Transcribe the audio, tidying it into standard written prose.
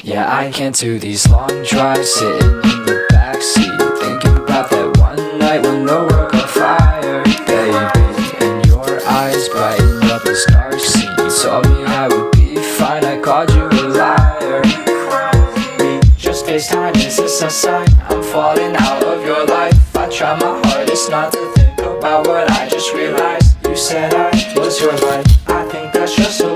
Yeah, I can't do these long drives sitting in the backseat, thinking about that one night when the world got fire, baby. And your eyes brightened up this dark scene. You told me I would be fine, I called you a liar. We just FaceTime, is this a sign? I'm falling out of your life. I try my hardest not to think about what I just realized. You said I was your life. I think that's just a